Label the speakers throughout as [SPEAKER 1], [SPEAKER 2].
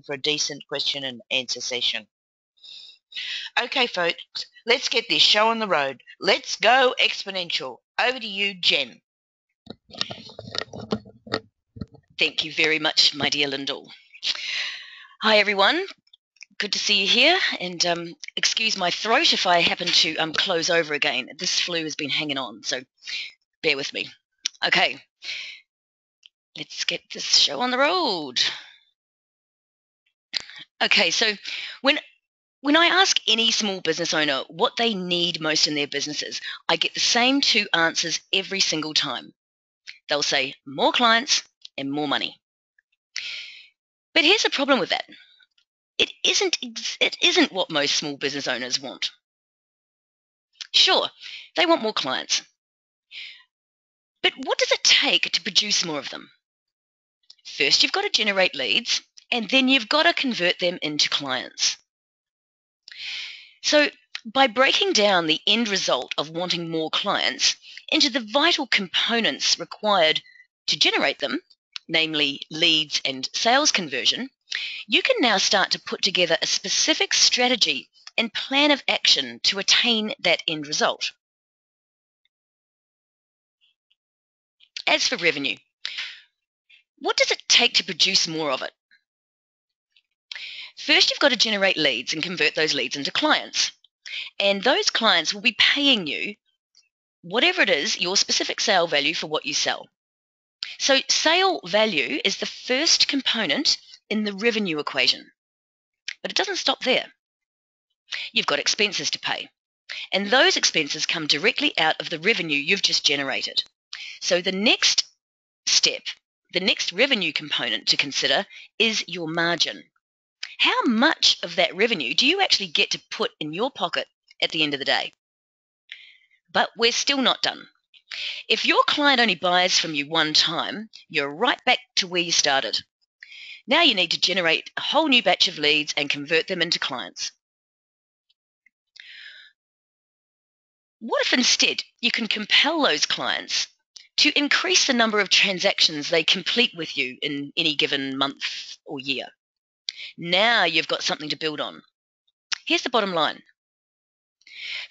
[SPEAKER 1] for a decent question and answer session. Okay, folks, let's get this show on the road. Let's go exponential. Over to you, Jen.
[SPEAKER 2] Thank you very much, my dear Lyndall. Hi, everyone. Good to see you here, and excuse my throat if I happen to close over again. This flu has been hanging on, so bear with me. Okay, let's get this show on the road. Okay, so when I ask any small business owner what they need most in their businesses, I get the same two answers every single time. They'll say more clients and more money. But here's the problem with that. It isn't what most small business owners want. Sure, they want more clients. But what does it take to produce more of them? First, you've got to generate leads, and then you've got to convert them into clients. So by breaking down the end result of wanting more clients into the vital components required to generate them, namely leads and sales conversion, you can now start to put together a specific strategy and plan of action to attain that end result. As for revenue, what does it take to produce more of it? First, you've got to generate leads and convert those leads into clients. And those clients will be paying you whatever it is, your specific sale value for what you sell. So sale value is the first component in the revenue equation. But it doesn't stop there. You've got expenses to pay. And those expenses come directly out of the revenue you've just generated. So the next step, the next revenue component to consider is your margin. How much of that revenue do you actually get to put in your pocket at the end of the day? But we're still not done. If your client only buys from you one time, you're right back to where you started. Now you need to generate a whole new batch of leads and convert them into clients. What if instead you can compel those clients to increase the number of transactions they complete with you in any given month or year? Now you've got something to build on. Here's the bottom line.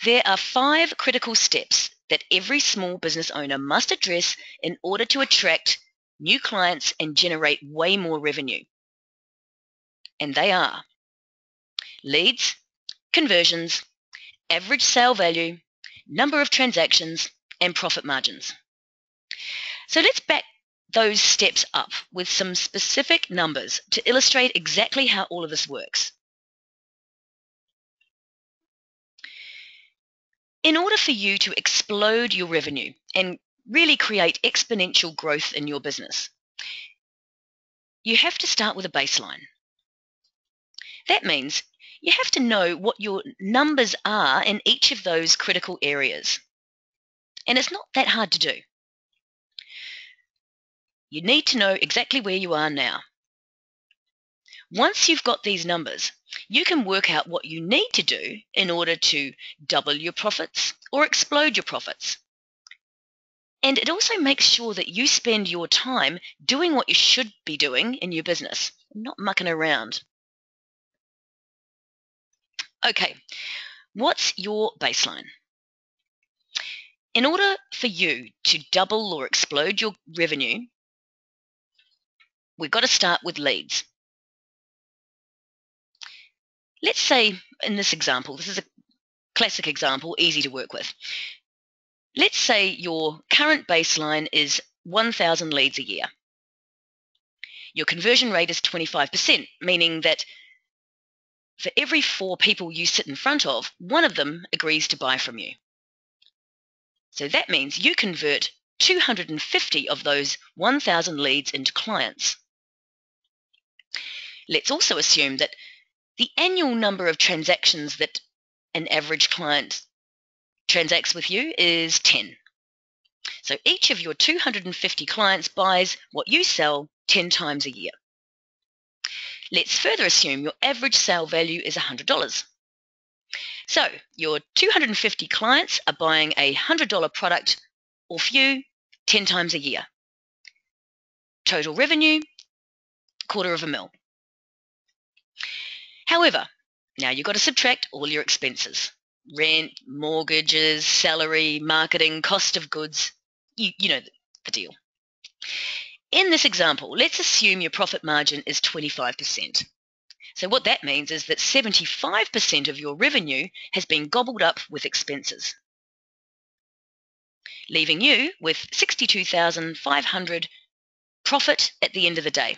[SPEAKER 2] There are 5 critical steps that every small business owner must address in order to attract new clients and generate way more revenue. And they are leads, conversions, average sale value, number of transactions, and profit margins. So let's back those steps up with some specific numbers to illustrate exactly how all of this works. In order for you to explode your revenue and really create exponential growth in your business, you have to start with a baseline. That means you have to know what your numbers are in each of those critical areas. And it's not that hard to do. You need to know exactly where you are now. Once you've got these numbers, you can work out what you need to do in order to double your profits or explode your profits. And it also makes sure that you spend your time doing what you should be doing in your business, not mucking around. Okay, what's your baseline? In order for you to double or explode your revenue, we've got to start with leads. Let's say in this example, this is a classic example, easy to work with. Let's say your current baseline is 1,000 leads a year. Your conversion rate is 25%, meaning that for every 4 people you sit in front of, one of them agrees to buy from you. So that means you convert 250 of those 1,000 leads into clients. Let's also assume that the annual number of transactions that an average client transacts with you is 10. So each of your 250 clients buys what you sell 10 times a year. Let's further assume your average sale value is $100. So your 250 clients are buying a $100 product off you 10 times a year. Total revenue, $250,000. However, now you've got to subtract all your expenses. Rent, mortgages, salary, marketing, cost of goods. You know the deal. In this example, let's assume your profit margin is 25%. So what that means is that 75% of your revenue has been gobbled up with expenses, leaving you with 62,500 profit at the end of the day.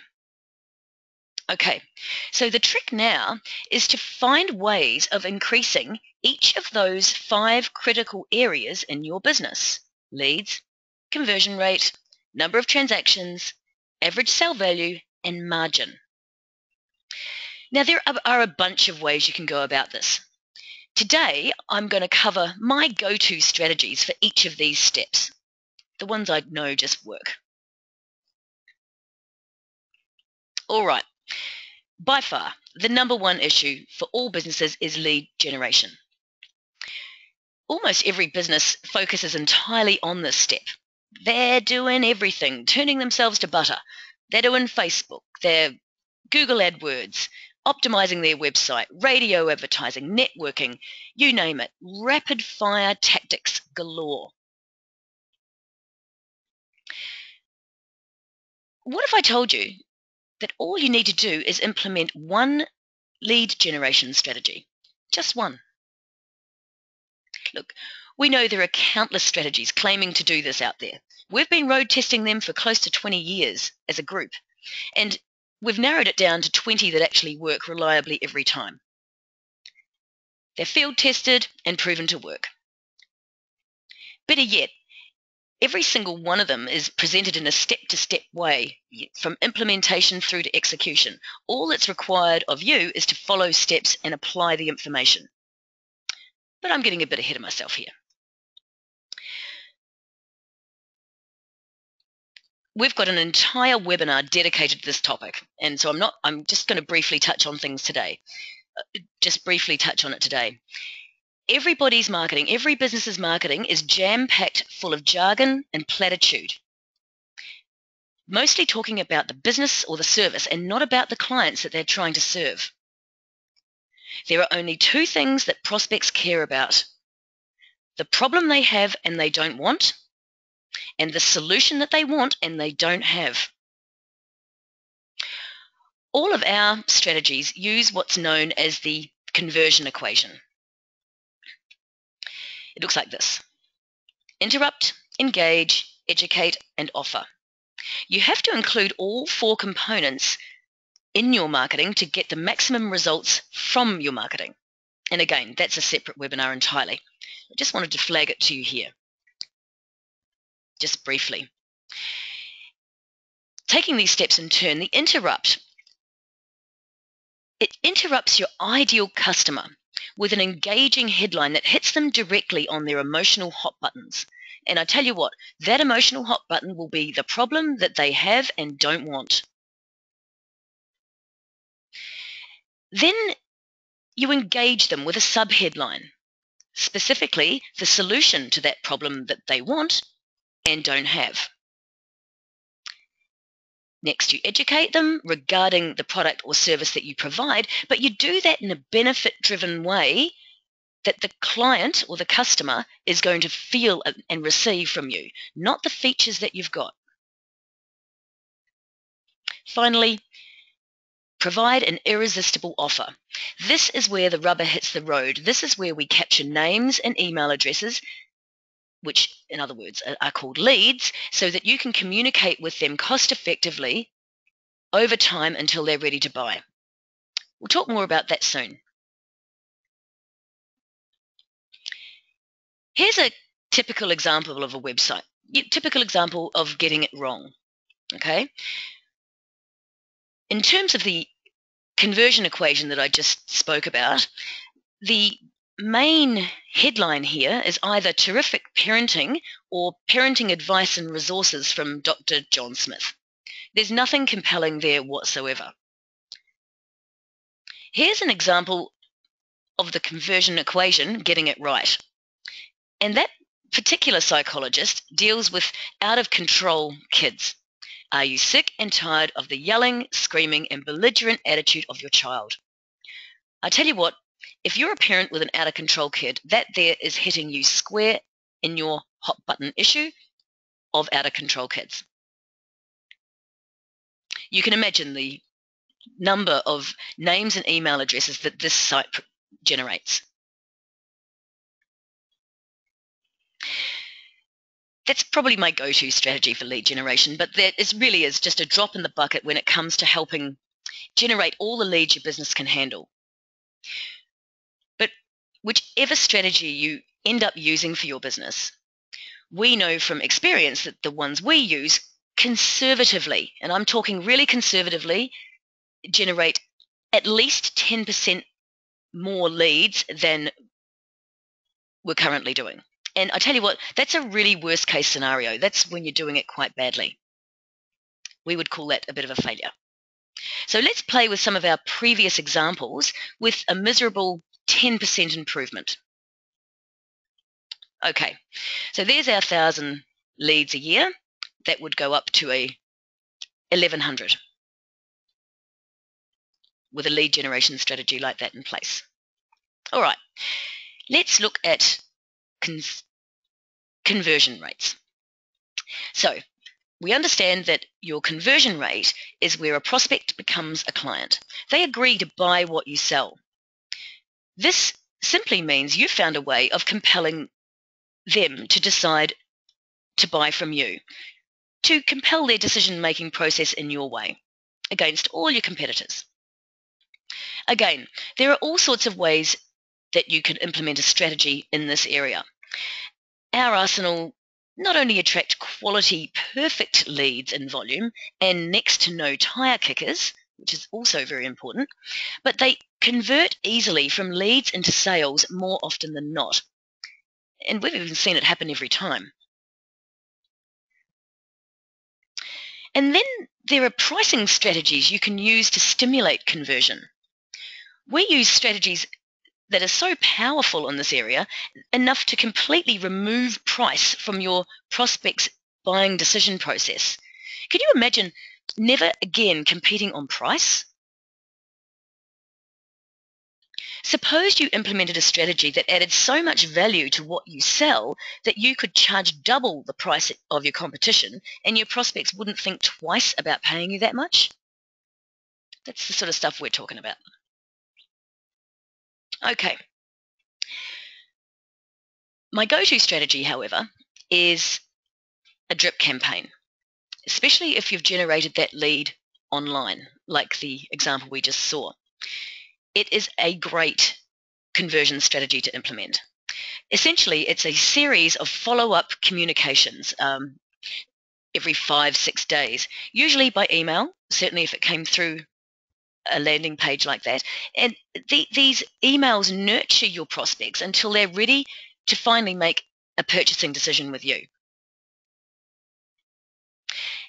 [SPEAKER 2] Okay, so the trick now is to find ways of increasing each of those 5 critical areas in your business: leads, conversion rate, number of transactions, average sale value, and margin. Now, there are a bunch of ways you can go about this. Today, I'm going to cover my go-to strategies for each of these steps, the ones I know just work. All right, by far, the number one issue for all businesses is lead generation. Almost every business focuses entirely on this step. They're doing everything, turning themselves to butter. They're doing Facebook, they're Google AdWords, optimizing their website, radio advertising, networking, you name it, rapid fire tactics galore. What if I told you that all you need to do is implement one lead generation strategy? Just one. Look, we know there are countless strategies claiming to do this out there. We've been road testing them for close to 20 years as a group, and we've narrowed it down to 20 that actually work reliably every time. They're field tested and proven to work. Better yet, every single one of them is presented in a step-to-step way, from implementation through to execution. All that's required of you is to follow steps and apply the information. But I'm getting a bit ahead of myself here. We've got an entire webinar dedicated to this topic, and so I'm just going to briefly touch on things today. Just briefly touch on it today. Everybody's marketing, every business's marketing is jam-packed full of jargon and platitude, mostly talking about the business or the service and not about the clients that they're trying to serve. There are only 2 things that prospects care about: the problem they have and they don't want, and the solution that they want and they don't have. All of our strategies use what's known as the conversion equation. It looks like this: interrupt, engage, educate, and offer. You have to include all 4 components in your marketing to get the maximum results from your marketing. And again, that's a separate webinar entirely. I just wanted to flag it to you here, just briefly. Taking these steps in turn, the interrupt. It interrupts your ideal customer with an engaging headline that hits them directly on their emotional hot buttons. And I tell you what, that emotional hot button will be the problem that they have and don't want. Then you engage them with a subheadline, specifically the solution to that problem that they want and don't have. Next, you educate them regarding the product or service that you provide, but you do that in a benefit-driven way that the client or the customer is going to feel and receive from you, not the features that you've got. Finally, provide an irresistible offer. This is where the rubber hits the road. This is where we capture names and email addresses, which in other words are called leads, so that you can communicate with them cost effectively over time until they're ready to buy. We'll talk more about that soon. Here's a typical example of a website, typical example of getting it wrong. Okay? In terms of the conversion equation that I just spoke about, the main headline here is either terrific parenting or parenting advice and resources from Dr. John Smith. There's nothing compelling there whatsoever. Here's an example of the conversion equation getting it right. And that particular psychologist deals with out-of-control kids. Are you sick and tired of the yelling, screaming, and belligerent attitude of your child? I tell you what, if you're a parent with an out-of-control kid, that there is hitting you square in your hot button issue of out-of-control kids. You can imagine the number of names and email addresses that this site generates. That's probably my go-to strategy for lead generation, but that really is just a drop in the bucket when it comes to helping generate all the leads your business can handle. But whichever strategy you end up using for your business, we know from experience that the ones we use conservatively, and I'm talking really conservatively, generate at least 10% more leads than we're currently doing. And I tell you what, that's a really worst case scenario. That's when you're doing it quite badly. We would call that a bit of a failure. So let's play with some of our previous examples with a miserable 10% improvement. Okay, so there's our 1,000 leads a year. That would go up to 1,100 with a lead generation strategy like that in place. All right, let's look at conversion rates. So we understand that your conversion rate is where a prospect becomes a client. They agree to buy what you sell. This simply means you found a way of compelling them to decide to buy from you, to compel their decision-making process in your way against all your competitors. Again, there are all sorts of ways that you can implement a strategy in this area. Our arsenal not only attract quality, perfect leads in volume and next to no tire kickers, which is also very important, but they convert easily from leads into sales more often than not. And we've even seen it happen every time. And then there are pricing strategies you can use to stimulate conversion. We use strategies that are so powerful in this area, enough to completely remove price from your prospect's buying decision process. Can you imagine never again competing on price? Suppose you implemented a strategy that added so much value to what you sell that you could charge double the price of your competition and your prospects wouldn't think twice about paying you that much. That's the sort of stuff we're talking about. Okay. My go-to strategy, however, is a drip campaign, especially if you've generated that lead online, like the example we just saw. It is a great conversion strategy to implement. Essentially, it's a series of follow-up communications every 5-6 days, usually by email, certainly if it came through a landing page like that. And these emails nurture your prospects until they're ready to finally make a purchasing decision with you.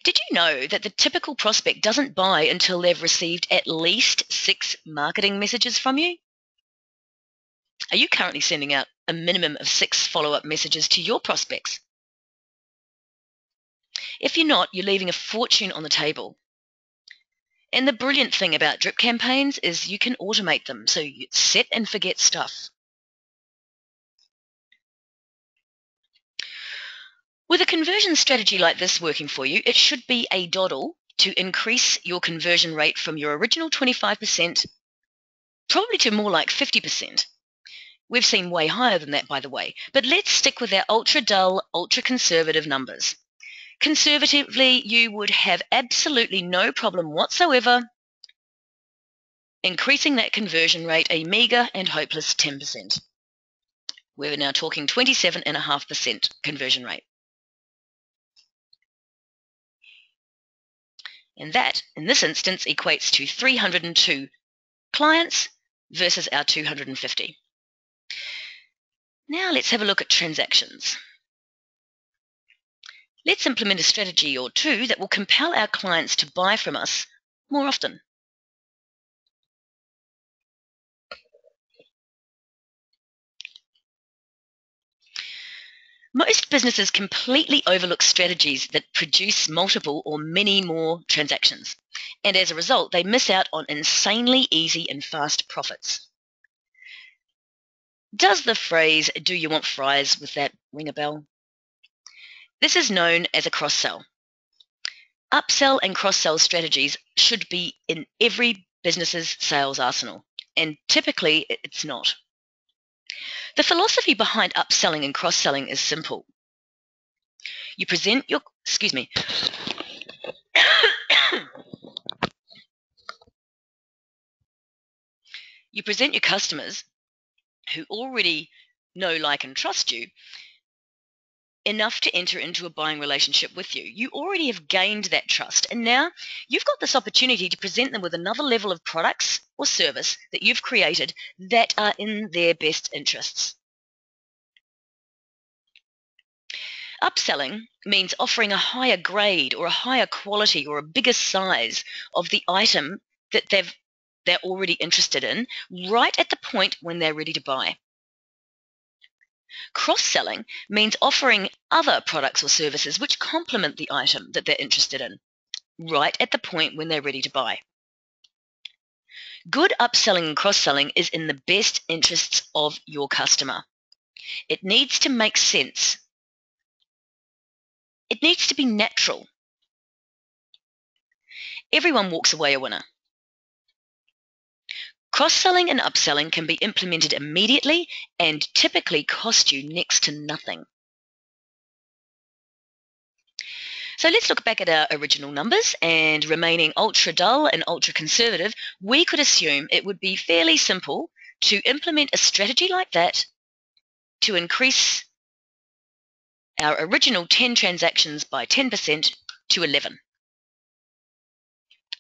[SPEAKER 2] Did you know that the typical prospect doesn't buy until they've received at least 6 marketing messages from you? Are you currently sending out a minimum of 6 follow-up messages to your prospects? If you're not, you're leaving a fortune on the table. And the brilliant thing about drip campaigns is you can automate them, so you set and forget stuff. With a conversion strategy like this working for you, it should be a doddle to increase your conversion rate from your original 25% probably to more like 50%. We've seen way higher than that, by the way. But let's stick with our ultra-dull, ultra-conservative numbers. Conservatively, you would have absolutely no problem whatsoever increasing that conversion rate a meagre and hopeless 10%. We're now talking 27.5% conversion rate. And that, in this instance, equates to 302 clients versus our 250. Now let's have a look at transactions. Let's implement a strategy or two that will compel our clients to buy from us more often. Most businesses completely overlook strategies that produce multiple or many more transactions, and as a result, they miss out on insanely easy and fast profits. Does the phrase, "do you want fries with that," ring a bell? This is known as a cross-sell. Upsell and cross-sell strategies should be in every business's sales arsenal, and typically it's not. The philosophy behind upselling and cross-selling is simple. You present your, you present your customers who already know, like, and trust you enough to enter into a buying relationship with you. You already have gained that trust, and now you've got this opportunity to present them with another level of products or service that you've created that are in their best interests. Upselling means offering a higher grade or a higher quality or a bigger size of the item that they're already interested in, right at the point when they're ready to buy. Cross-selling means offering other products or services which complement the item that they're interested in, right at the point when they're ready to buy. Good upselling and cross-selling is in the best interests of your customer. It needs to make sense. It needs to be natural. Everyone walks away a winner. Cross-selling and upselling can be implemented immediately and typically cost you next to nothing. So let's look back at our original numbers, and remaining ultra dull and ultra conservative, we could assume it would be fairly simple to implement a strategy like that to increase our original 10 transactions by 10% to 11.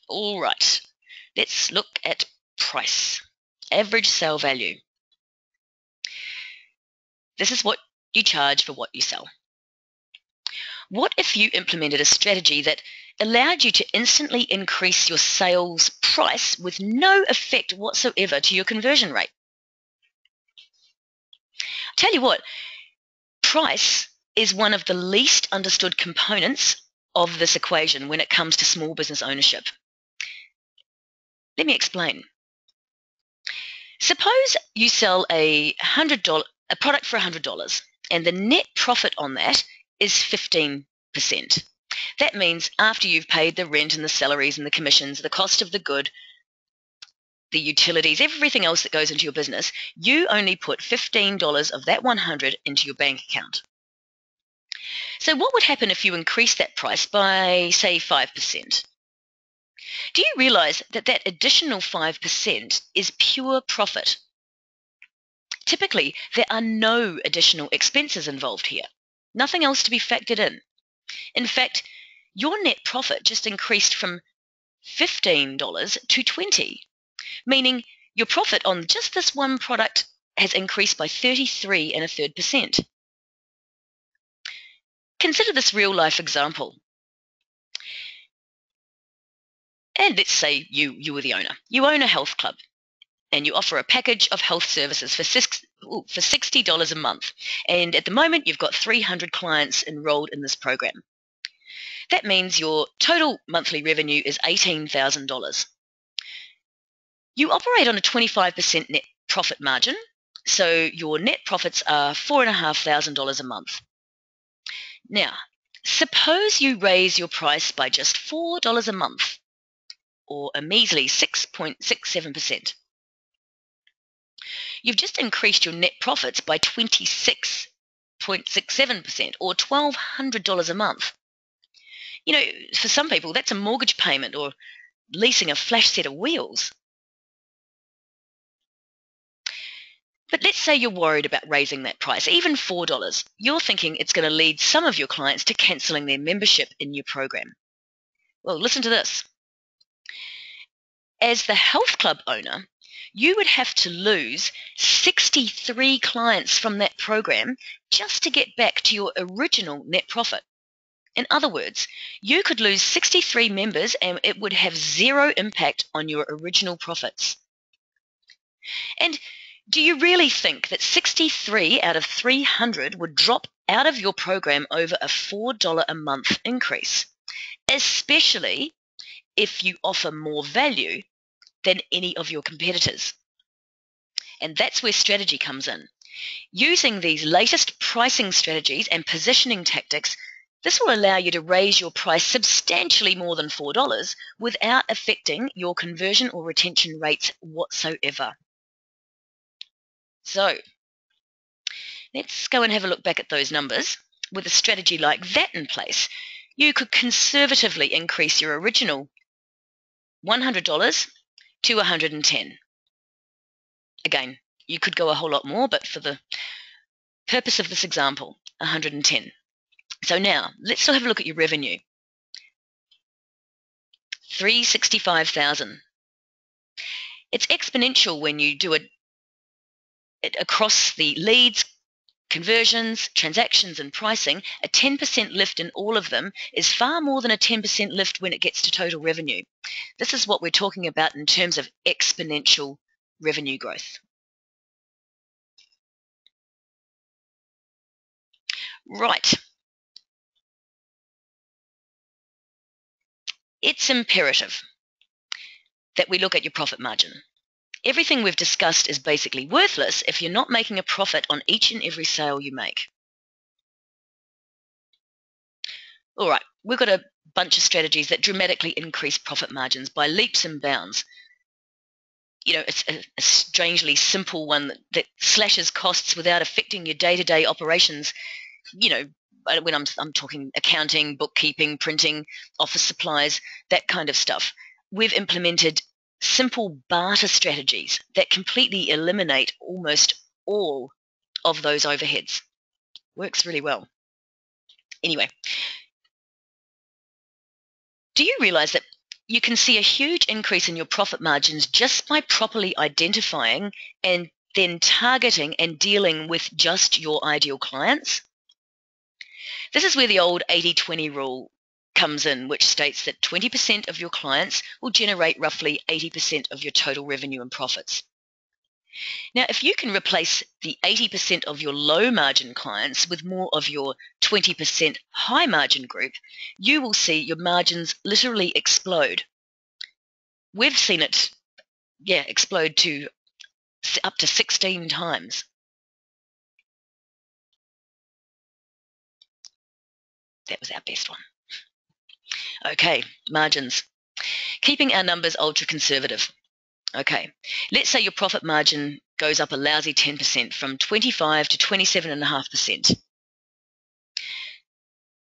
[SPEAKER 2] All right, let's look at price, average sale value. This is what you charge for what you sell. What if you implemented a strategy that allowed you to instantly increase your sales price with no effect whatsoever to your conversion rate? Tell you what, price is one of the least understood components of this equation when it comes to small business ownership. Let me explain. Suppose you sell a product for $100, and the net profit on that is 15%. That means after you've paid the rent and the salaries and the commissions, the cost of the good, the utilities, everything else that goes into your business, you only put $15 of that 100 into your bank account. So what would happen if you increased that price by, say, 5%? Do you realize that that additional 5% is pure profit? Typically, there are no additional expenses involved here. Nothing else to be factored in. In fact, your net profit just increased from $15 to $20, meaning your profit on just this one product has increased by 33.33%. Consider this real-life example. And let's say you are the owner. You own a health club, and you offer a package of health services for $60 a month. And at the moment, you've got 300 clients enrolled in this program. That means your total monthly revenue is $18,000. You operate on a 25% net profit margin, so your net profits are $4,500 a month. Now, suppose you raise your price by just $4 a month, or a measly 6.67%. You've just increased your net profits by 26.67%, or $1,200 a month. You know, for some people, that's a mortgage payment or leasing a flash set of wheels. But let's say you're worried about raising that price, even $4. You're thinking it's going to lead some of your clients to cancelling their membership in your program. Well, listen to this. As the health club owner, you would have to lose 63 clients from that program just to get back to your original net profit. In other words, you could lose 63 members and it would have zero impact on your original profits. And do you really think that 63 out of 300 would drop out of your program over a $4 a month increase, especially if you offer more value than any of your competitors? And that's where strategy comes in. Using these latest pricing strategies and positioning tactics, this will allow you to raise your price substantially more than $4 without affecting your conversion or retention rates whatsoever. So, let's go and have a look back at those numbers. With a strategy like that in place, you could conservatively increase your original $100 to $110. Again, you could go a whole lot more, but for the purpose of this example, $110. So now, let's still have a look at your revenue. $365,000. It's exponential when you do it across the leads, conversions, transactions, and pricing. A 10% lift in all of them is far more than a 10% lift when it gets to total revenue. This is what we're talking about in terms of exponential revenue growth. Right. It's imperative that we look at your profit margin. Everything we've discussed is basically worthless if you're not making a profit on each and every sale you make. All right, we've got a bunch of strategies that dramatically increase profit margins by leaps and bounds. It's a strangely simple one that slashes costs without affecting your day-to-day operations. When I'm talking accounting, bookkeeping, printing, office supplies, that kind of stuff. We've implemented simple barter strategies that completely eliminate almost all of those overheads. Works really well. Anyway, do you realize that you can see a huge increase in your profit margins just by properly identifying and then targeting and dealing with just your ideal clients? This is where the old 80-20 rule comes in, which states that 20% of your clients will generate roughly 80% of your total revenue and profits. Now, if you can replace the 80% of your low margin clients with more of your 20% high margin group, you will see your margins literally explode. We've seen it, explode to up to 16 times. That was our best one. Okay, margins. Keeping our numbers ultra conservative. Okay, let's say your profit margin goes up a lousy 10% from 25 to 27.5%.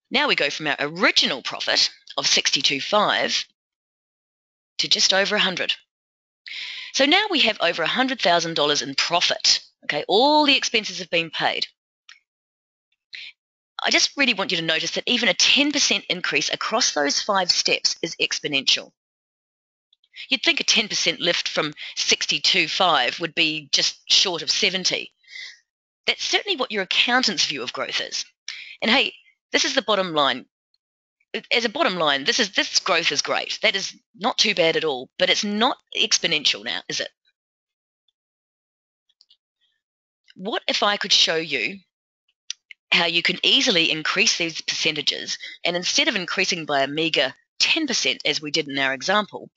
[SPEAKER 2] Now we go from our original profit of 62.5 to just over 100. So now we have over $100,000 in profit. Okay, all the expenses have been paid. I just really want you to notice that even a 10% increase across those 5 steps is exponential. You'd think a 10% lift from 62.5 would be just short of 70. That's certainly what your accountant's view of growth is. And hey, this is the bottom line. As a bottom line, this growth is great. That is not too bad at all, but it's not exponential now, is it? What if I could show you how you can easily increase these percentages, and instead of increasing by a meager 10% as we did in our example,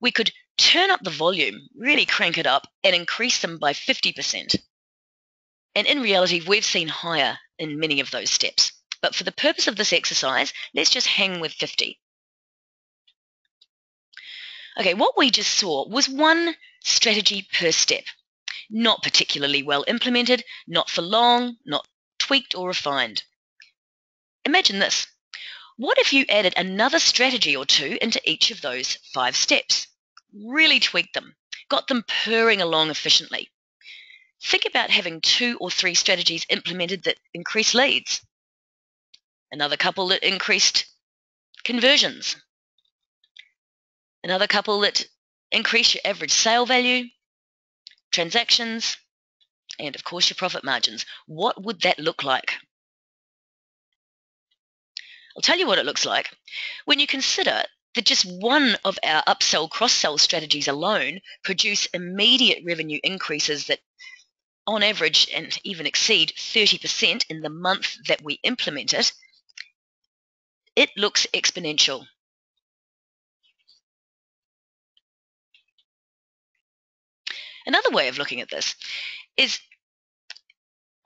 [SPEAKER 2] we could turn up the volume, really crank it up, and increase them by 50%. And in reality, we've seen higher in many of those steps. But for the purpose of this exercise, let's just hang with 50. Okay, what we just saw was one strategy per step. Not particularly well implemented, not for long, not tweaked or refined. Imagine this. What if you added another strategy or two into each of those 5 steps? Really tweaked them, got them purring along efficiently. Think about having 2 or 3 strategies implemented that increase leads, another couple that increased conversions, another couple that increase your average sale value, transactions, and of course your profit margins. What would that look like? I'll tell you what it looks like. When you consider that just one of our upsell, cross-sell strategies alone produce immediate revenue increases that on average and even exceed 30% in the month that we implement it, it looks exponential. Another way of looking at this is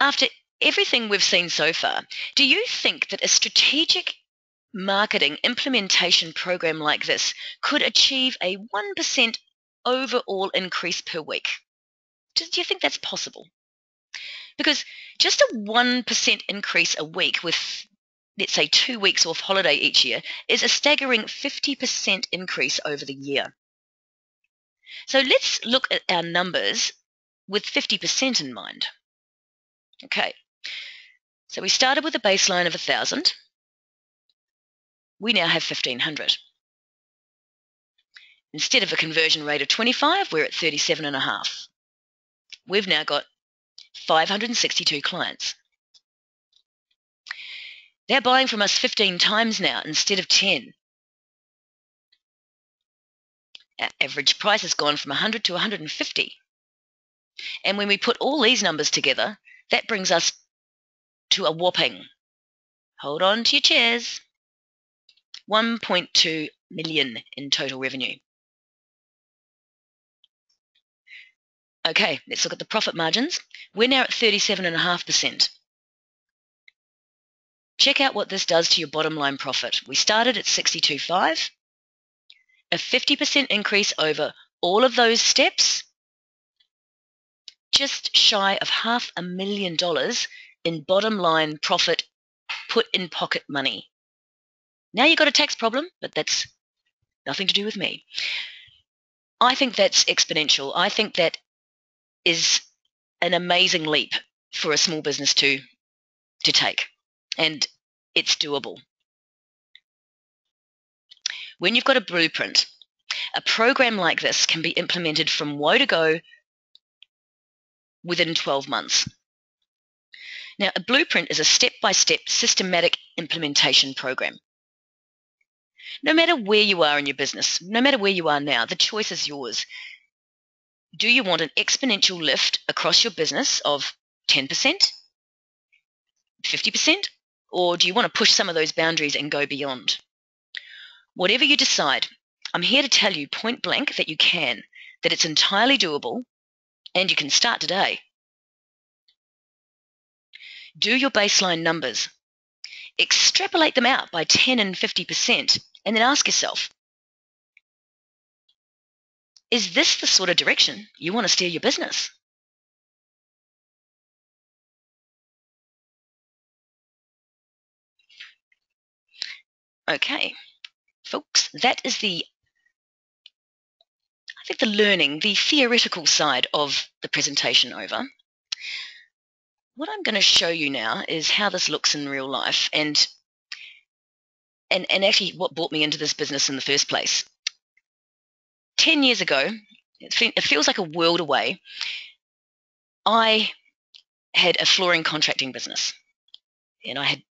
[SPEAKER 2] After everything we've seen so far, do you think that a strategic marketing implementation program like this could achieve a 1% overall increase per week? Do you think that's possible? Because just a 1% increase a week with, let's say, 2 weeks off holiday each year is a staggering 50% increase over the year. So let's look at our numbers with 50% in mind. Okay, so we started with a baseline of 1,000. We now have 1,500. Instead of a conversion rate of 25, we're at 37.5. We've now got 562 clients. They're buying from us 15 times now instead of 10. Our average price has gone from 100 to 150. And when we put all these numbers together, that brings us to a whopping, hold on to your chairs, 1.2 million in total revenue. Okay, let's look at the profit margins. We're now at 37.5%. Check out what this does to your bottom line profit. We started at 62.5. A 50% increase over all of those steps, just shy of $500,000 in bottom line profit put in pocket money. Now you've got a tax problem, but that's nothing to do with me. I think that's exponential. I think that is an amazing leap for a small business to take, and it's doable. When you've got a blueprint, a program like this can be implemented from woe to go within 12 months. Now, a blueprint is a step-by-step systematic implementation program. No matter where you are in your business, no matter where you are now, the choice is yours. Do you want an exponential lift across your business of 10%, 50%, or do you want to push some of those boundaries and go beyond? Whatever you decide, I'm here to tell you point blank that you can, that it's entirely doable, and you can start today. Do your baseline numbers. Extrapolate them out by 10 and 50%, and then ask yourself, is this the sort of direction you want to steer your business? Okay, folks, that is the learning, the theoretical side of the presentation over. What I'm going to show you now is how this looks in real life and actually what brought me into this business in the first place. 10 years ago, it feels like a world away, I had a flooring contracting business. And I had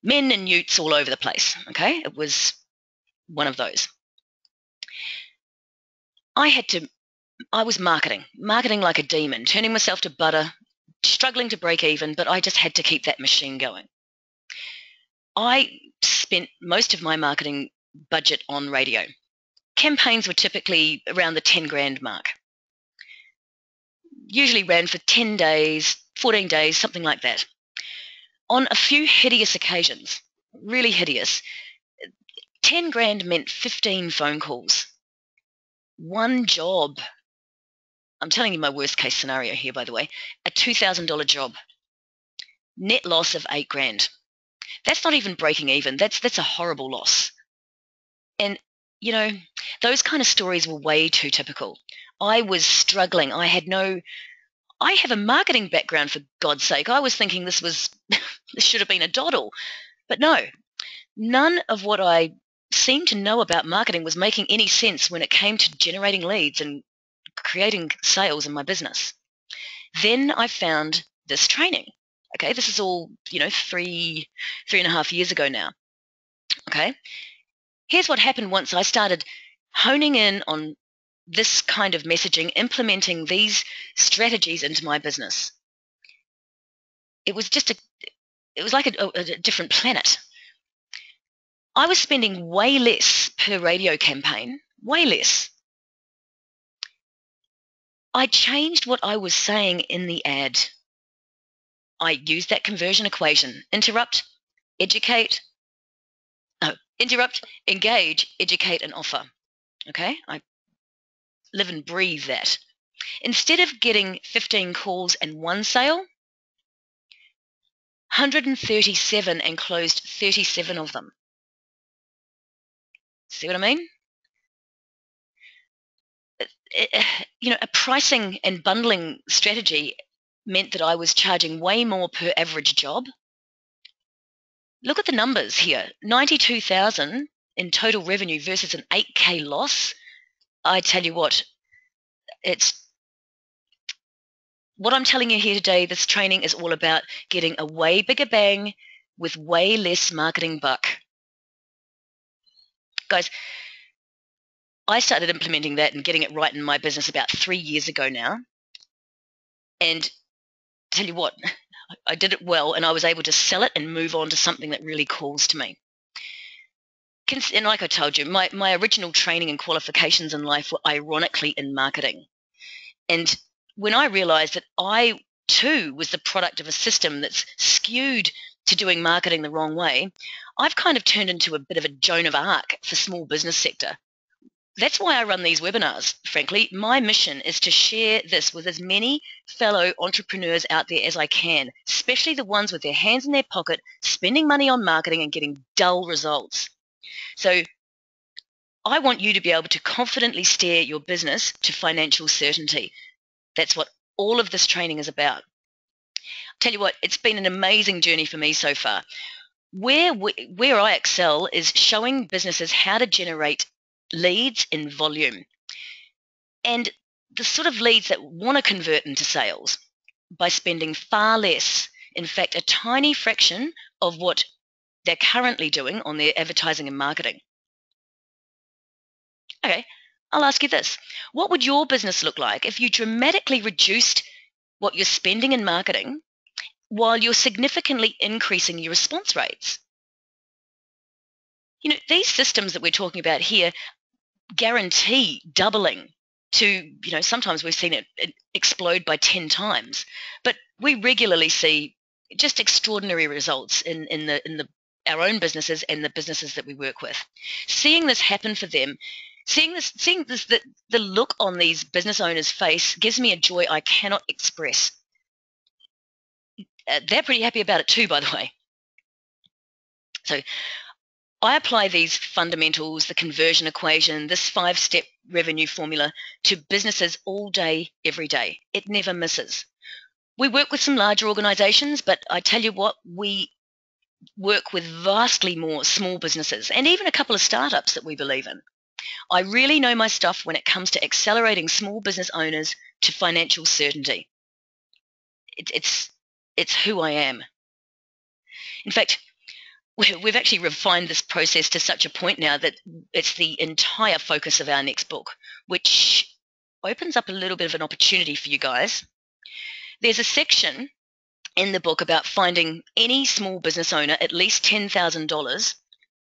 [SPEAKER 2] men and utes all over the place, okay? It was one of those. I was marketing like a demon, turning myself to butter, struggling to break even, but I just had to keep that machine going. I spent most of my marketing budget on radio. Campaigns were typically around the 10 grand mark. Usually ran for 10 days, 14 days, something like that. On a few hideous occasions, really hideous, 10 grand meant 15 phone calls. One job. I'm telling you my worst case scenario here, by the way. A $2,000 job. Net loss of 8 grand. That's not even breaking even. That's a horrible loss. And, you know, those kind of stories were way too typical. I was struggling. I have a marketing background, for God's sake. I was thinking this should have been a doddle. But no, none of what I seemed to know about marketing was making any sense when it came to generating leads and creating sales in my business. Then I found this training. Okay, this is all, 3.5 years ago now. Okay, here's what happened once I started honing in on this kind of messaging, implementing these strategies into my business. It was like a different planet. I was spending way less per radio campaign, way less. I changed what I was saying in the ad. I use that conversion equation. Interrupt, engage, educate, and offer. Okay? I live and breathe that. Instead of getting 15 calls and 1 sale, 137 and closed 37 of them. See what I mean? A pricing and bundling strategy meant that I was charging way more per average job. Look at the numbers here, 92,000 in total revenue versus an 8K loss. I tell you what, what I'm telling you here today, this training is all about getting a way bigger bang with way less marketing buck. Guys, I started implementing that and getting it right in my business about 3 years ago now. And tell you what, I did it well, and I was able to sell it and move on to something that really calls to me. And like I told you, my original training and qualifications in life were ironically in marketing. And when I realized that I too was the product of a system that's skewed to doing marketing the wrong way, I've kind of turned into a bit of a Joan of Arc for small business sector. That's why I run these webinars, frankly. My mission is to share this with as many fellow entrepreneurs out there as I can, especially the ones with their hands in their pocket, spending money on marketing and getting dull results. So I want you to be able to confidently steer your business to financial certainty. That's what all of this training is about. Tell you what, it's been an amazing journey for me so far. Where I excel is showing businesses how to generate leads in volume, and the sort of leads that want to convert into sales by spending far less, in fact, a tiny fraction of what they're currently doing on their advertising and marketing. Okay, I'll ask you this. What would your business look like if you dramatically reduced what you're spending in marketing while you're significantly increasing your response rates? These systems that we're talking about here guarantee doubling to, sometimes we've seen it explode by 10 times, but we regularly see just extraordinary results in our own businesses and the businesses that we work with. Seeing this happen for them, seeing the look on these business owners' face gives me a joy I cannot express. They're pretty happy about it too, by the way. So I apply these fundamentals, the conversion equation, this 5-step revenue formula to businesses all day, every day. It never misses. We work with some larger organizations, but I tell you what, we work with vastly more small businesses and even a couple of startups that we believe in. I really know my stuff when it comes to accelerating small business owners to financial certainty. It's who I am. In fact, we've actually refined this process to such a point now that it's the entire focus of our next book, which opens up a little bit of an opportunity for you guys. There's a section in the book about finding any small business owner at least $10,000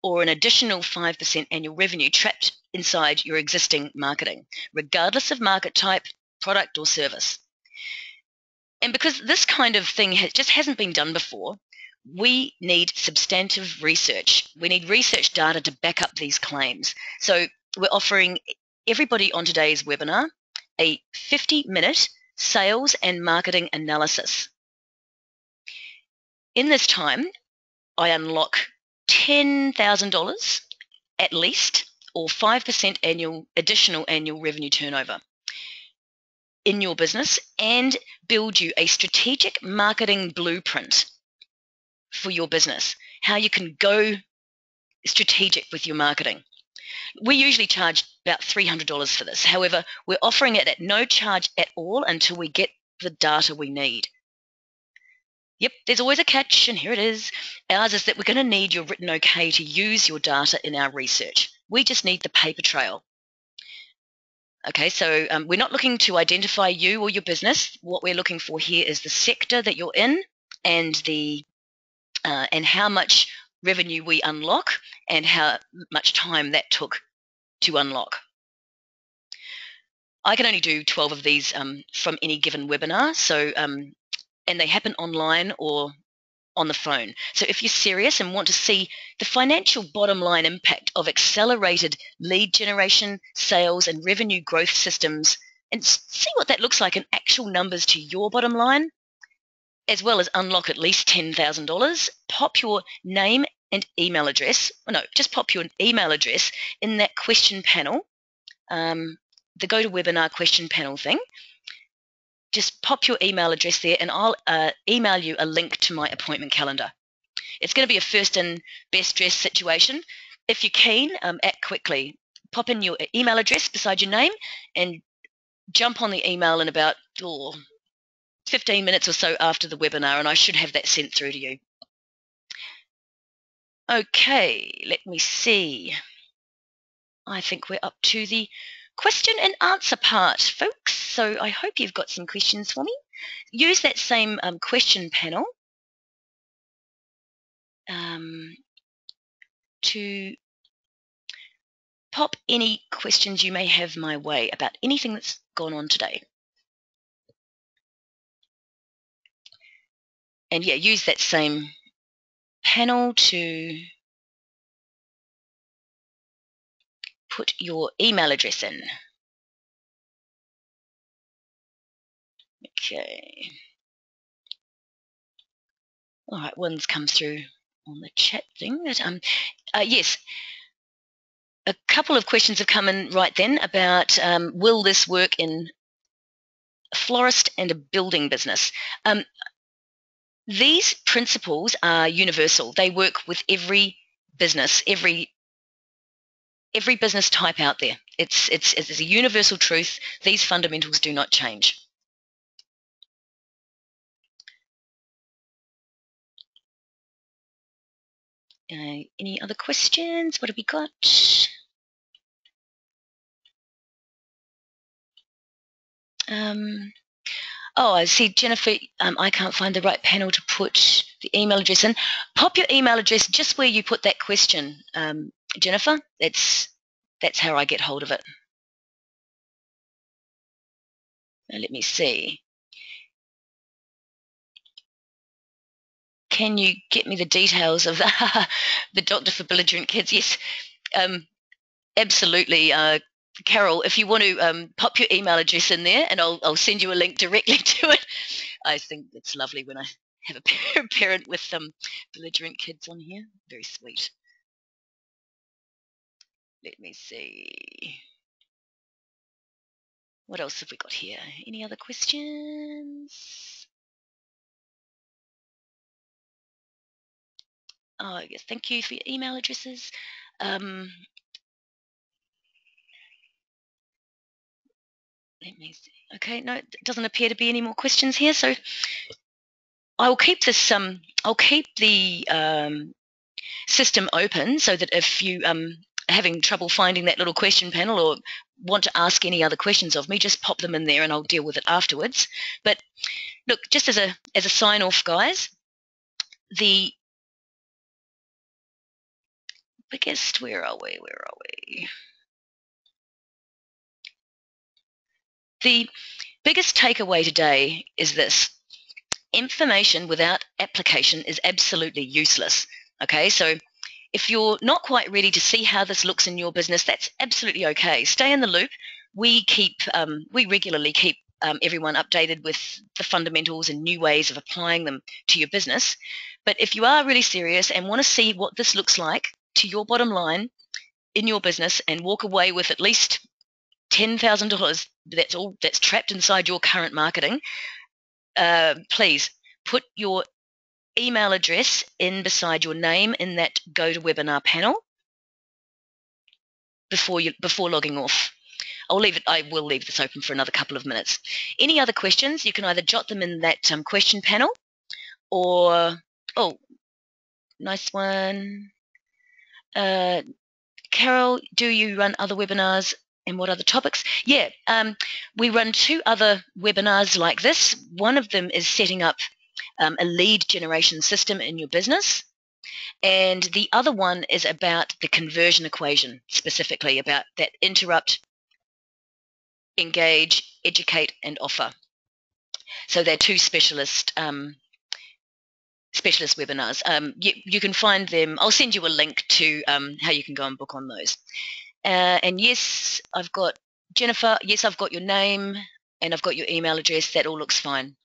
[SPEAKER 2] or an additional 5% annual revenue trapped inside your existing marketing, regardless of market type, product, or service. And because this kind of thing just hasn't been done before, we need substantive research. We need research data to back up these claims. So we're offering everybody on today's webinar a 50-minute sales and marketing analysis. In this time, I unlock $10,000 at least, or 5% additional annual revenue turnover in your business, and build you a strategic marketing blueprint for your business, how you can go strategic with your marketing. We usually charge about $300 for this. However, we're offering it at no charge at all until we get the data we need. Yep, there's always a catch, and here it is. Ours is that we're going to need your written okay to use your data in our research. We just need the paper trail. Okay, so we're not looking to identify you or your business. What we're looking for here is the sector that you're in and and how much revenue we unlock and how much time that took to unlock. I can only do 12 of these from any given webinar, so and they happen online or on the phone. So if you're serious and want to see the financial bottom line impact of accelerated lead generation, sales, and revenue growth systems, and see what that looks like in actual numbers to your bottom line, as well as unlock at least $10,000, pop your name and email address. No, just pop your email address in that question panel, the GoToWebinar question panel thing. Just pop your email address there and I'll email you a link to my appointment calendar. It's going to be a first and best dressed situation. If you're keen, act quickly. Pop in your email address beside your name and jump on the email in about 15 minutes or so after the webinar, and I should have that sent through to you. Okay, let me see. I think we're up to the question and answer part, folks. So I hope you've got some questions for me. Use that same question panel to pop any questions you may have my way about anything that's gone on today. And yeah, use that same panel to put your email address in. Okay. All right, one's come through on the chat thing. Yes, a couple of questions have come in right then about will this work in a florist and a building business? These principles are universal. They work with every business, every business type out there. It's a universal truth. These fundamentals do not change. Any other questions? What have we got? Oh, I see, Jennifer, I can't find the right panel to put the email address in. Pop your email address just where you put that question, Jennifer. That's how I get hold of it. Now, let me see. Can you get me the details of the doctor for belligerent kids? Yes, absolutely. Carol, if you want to pop your email address in there and I'll send you a link directly to it. I think it's lovely when I have a parent with belligerent kids on here. Very sweet. Let me see. What else have we got here? Any other questions? Oh, yes, thank you for your email addresses. Let me see. Okay, no, it doesn't appear to be any more questions here. So I will keep this. I'll keep the system open so that if you having trouble finding that little question panel or want to ask any other questions of me, just pop them in there and I'll deal with it afterwards. But look, just as a sign off, guys, the biggest, where are we? The biggest takeaway today is this: information without application is absolutely useless. Okay, so if you're not quite ready to see how this looks in your business, that's absolutely okay. Stay in the loop. We regularly keep everyone updated with the fundamentals and new ways of applying them to your business. But if you are really serious and want to see what this looks like to your bottom line in your business and walk away with at least $10,000, that's trapped inside your current marketing, please put your email address in beside your name in that GoToWebinar panel before logging off. I will leave this open for another couple of minutes. Any other questions, you can either jot them in that question panel or, oh, nice one. Carol, do you run other webinars and what other topics? Yeah, we run 2 other webinars like this. One of them is setting up a lead generation system in your business. And the other one is about the conversion equation, specifically about that interrupt, engage, educate, and offer. So they're two specialist webinars. You can find them. I'll send you a link to how you can go and book on those. And yes, I've got Jennifer. Yes, I've got your name and I've got your email address. That all looks fine.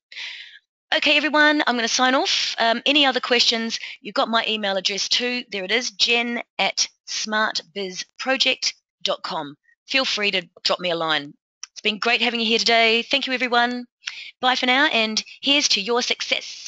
[SPEAKER 2] Okay, everyone, I'm going to sign off. Any other questions? You've got my email address too. There it is, jen@smartbizproject.com. Feel free to drop me a line. It's been great having you here today. Thank you, everyone. Bye for now, and here's to your success.